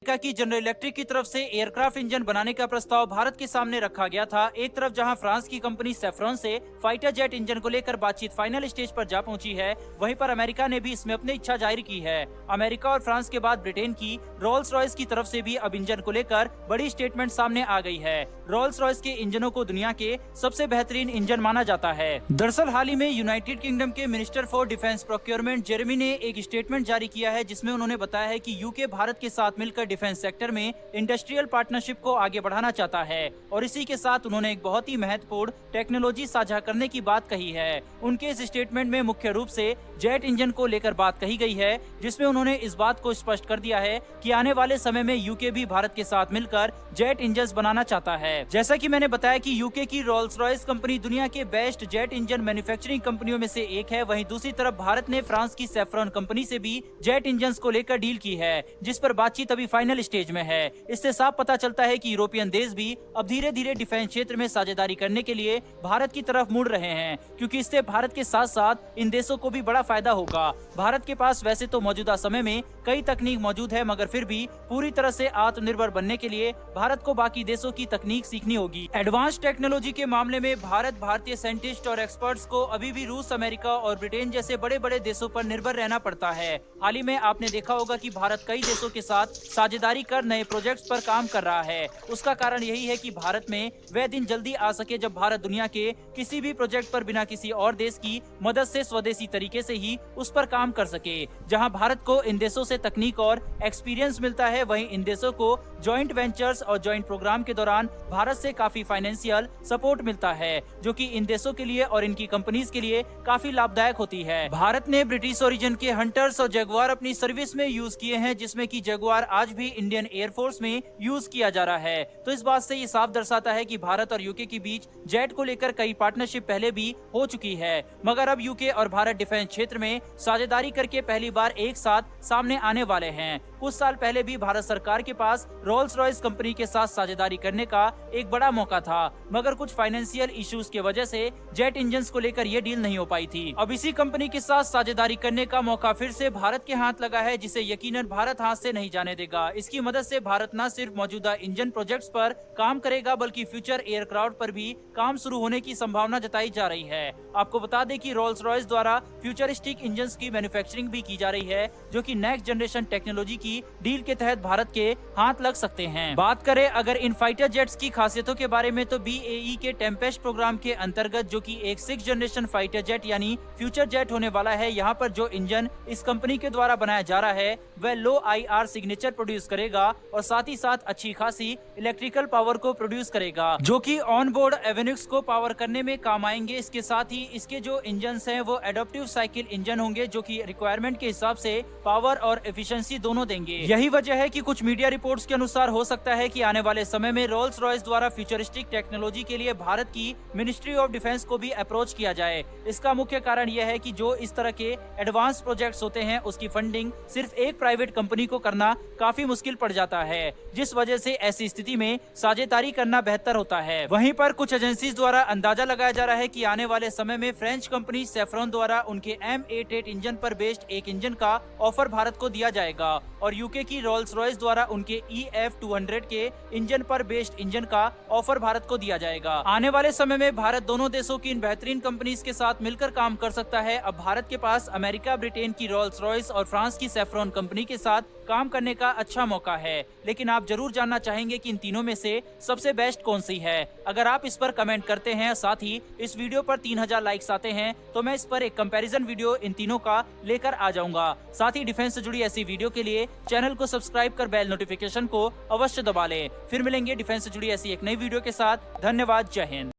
America की general electric की तरफ से एयरक्राफ्ट इंजन बनाने का प्रस्ताव भारत के सामने रखा गया था। एक तरफ जहां फ्रांस की कंपनी सेफ्रॉन से फाइटर जेट इंजन को लेकर बातचीत फाइनल स्टेज पर जा पहुंची है, वहीं पर अमेरिका ने भी इसमें अपनी इच्छा जाहिर की है। अमेरिका और फ्रांस के बाद ब्रिटेन की रोल्स रॉयस की तरफ से भी अब इंजन को लेकर बड़ी स्टेटमेंट सामने आ गई है। रोल्स रॉयस के इंजनों को दुनिया के सबसे बेहतरीन इंजन माना जाता है। दरअसल हाल ही में यूनाइटेड किंगडम के minister for defence procurement Jeremy ने एक स्टेटमेंट जारी किया है, जिसमें उन्होंने बताया है कि यूके भारत के साथ मिलकर डिफेंस सेक्टर में इंडस्ट्रियल पार्टनरशिप को आगे बढ़ाना चाहता है और इसी के साथ उन्होंने एक बहुत ही महत्वपूर्ण टेक्नोलॉजी साझा करने की बात कही है। उनके इस स्टेटमेंट में मुख्य रूप से जेट इंजन को लेकर बात कही गई है, जिसमें उन्होंने इस बात को स्पष्ट कर दिया है कि आने वाले समय में यूके भी भारत के साथ मिलकर जेट इंजन बनाना चाहता है। जैसा कि मैंने बताया कि यूके की रोल्स रॉयस कंपनी दुनिया के बेस्ट जेट इंजन मैन्युफैक्चरिंग कंपनियों में से एक है। वहीं दूसरी तरफ भारत ने फ्रांस की सेफ्रॉन कंपनी से भी जेट इंजन को लेकर डील की है, जिस पर बातचीत अभी फाइनल स्टेज में है। इससे साफ पता चलता है कि यूरोपियन देश भी अब धीरे धीरे डिफेंस क्षेत्र में साझेदारी करने के लिए भारत की तरफ मुड़ रहे हैं, क्योंकि इससे भारत के साथ साथ इन देशों को भी बड़ा फायदा होगा। भारत के पास वैसे तो मौजूदा समय में कई तकनीक मौजूद है, मगर फिर भी पूरी तरह से आत्मनिर्भर बनने के लिए भारत को बाकी देशों की तकनीक सीखनी होगी। एडवांस टेक्नोलॉजी के मामले में भारतीय साइंटिस्ट और एक्सपर्ट्स को अभी भी रूस, अमेरिका और ब्रिटेन जैसे बड़े बड़े देशों पर निर्भर रहना पड़ता है। हाल ही में आपने देखा होगा कि भारत कई देशों के साथ साझेदारी कर नए प्रोजेक्ट्स पर काम कर रहा है। उसका कारण यही है कि भारत में वह दिन जल्दी आ सके जब भारत दुनिया के किसी भी प्रोजेक्ट पर बिना किसी और देश की मदद से स्वदेशी तरीके से ही उस पर काम कर सके। जहां भारत को इन देशों से तकनीक और एक्सपीरियंस मिलता है, वहीं इन देशों को जॉइंट वेंचर्स और जॉइंट प्रोग्राम के दौरान भारत से काफी फाइनेंशियल सपोर्ट मिलता है, जो कि इन देशों के लिए और इनकी कंपनीज के लिए काफी लाभदायक होती है। भारत ने ब्रिटिश ओरिजिन के हंटर्स और जगुआर अपनी सर्विस में यूज किए हैं, जिसमें कि जगुआर आज भी इंडियन एयरफोर्स में यूज किया जा रहा है। तो इस बात से ये साफ दर्शाता है कि भारत और यूके के बीच जेट को लेकर कई पार्टनरशिप पहले भी हो चुकी है, मगर अब यूके और भारत डिफेंस क्षेत्र में साझेदारी करके पहली बार एक साथ सामने आने वाले हैं। कुछ साल पहले भी भारत सरकार के पास रोल्स रॉयस कंपनी के साथ साझेदारी करने का एक बड़ा मौका था, मगर कुछ फाइनेंशियल इश्यूज की वजह से जेट इंजन्स को लेकर ये डील नहीं हो पाई थी। अब इसी कंपनी के साथ साझेदारी करने का मौका फिर से भारत के हाथ लगा है, जिसे यकीनन भारत हाथ से नहीं जाने देगा। इसकी मदद से भारत न सिर्फ मौजूदा इंजन प्रोजेक्ट्स पर काम करेगा, बल्कि फ्यूचर एयरक्राफ्ट पर भी काम शुरू होने की संभावना जताई जा रही है। आपको बता दें कि रोल्स रॉयस द्वारा फ्यूचरिस्टिक इंजन्स की मैन्युफैक्चरिंग भी की जा रही है, जो कि नेक्स्ट जनरेशन टेक्नोलॉजी की डील के तहत भारत के हाथ लग सकते हैं। बात करें अगर इन फाइटर जेट्स की खासियतों के बारे में, तो BAE के टेम्पेस्ट प्रोग्राम के अंतर्गत, जो कि एक 6th जनरेशन फाइटर जेट यानी फ्यूचर जेट होने वाला है, यहाँ पर जो इंजन इस कंपनी के द्वारा बनाया जा रहा है वह लो IR सिग्नेचर प्रोड्यूस करेगा और साथ ही साथ अच्छी खासी इलेक्ट्रिकल पावर को प्रोड्यूस करेगा, जो कि ऑन बोर्ड एविनिक्स को पावर करने में काम आएंगे। इसके साथ ही इसके जो इंजन हैं वो एडप्टिव साइकिल इंजन होंगे, जो कि रिक्वायरमेंट के हिसाब से पावर और एफिशिएंसी दोनों देंगे। यही वजह है कि कुछ मीडिया रिपोर्ट्स के अनुसार हो सकता है कि आने वाले समय में रोल्स रॉयस द्वारा फ्यूचरिस्टिक टेक्नोलॉजी के लिए भारत की मिनिस्ट्री ऑफ डिफेंस को भी अप्रोच किया जाए। इसका मुख्य कारण यह है कि जो इस तरह के एडवांस प्रोजेक्ट्स होते हैं उसकी फंडिंग सिर्फ एक प्राइवेट कंपनी को करना काफी मुश्किल पड़ जाता है, जिस वजह से ऐसी स्थिति में साझेदारी करना बेहतर होता है। वहीं पर कुछ एजेंसीज द्वारा अंदाजा लगाया जा रहा है कि आने वाले समय में फ्रेंच कंपनी सेफ्रॉन द्वारा उनके M88 इंजन पर बेस्ड एक इंजन का ऑफर भारत को दिया जाएगा और यूके की रोल्स रॉयस द्वारा उनके EF200 के इंजन पर बेस्ड इंजन का ऑफर भारत को दिया जाएगा। आने वाले समय में भारत दोनों देशों की इन बेहतरीन कंपनीज के साथ मिलकर काम कर सकता है। अब भारत के पास अमेरिका, ब्रिटेन की रोल्स रॉयस और फ्रांस की सेफ्रॉन कंपनी के साथ काम करने का अच्छा मौका है, लेकिन आप जरूर जानना चाहेंगे कि इन तीनों में से सबसे बेस्ट कौन सी है। अगर आप इस पर कमेंट करते हैं, साथ ही इस वीडियो पर 3000 लाइक्स आते हैं, तो मैं इस पर एक कंपैरिजन वीडियो इन तीनों का लेकर आ जाऊंगा। साथ ही डिफेंस से जुड़ी ऐसी वीडियो के लिए चैनल को सब्सक्राइब कर बेल नोटिफिकेशन को अवश्य दबा लें। फिर मिलेंगे डिफेंस से जुड़ी ऐसी एक नई वीडियो के साथ। धन्यवाद। जय हिंद।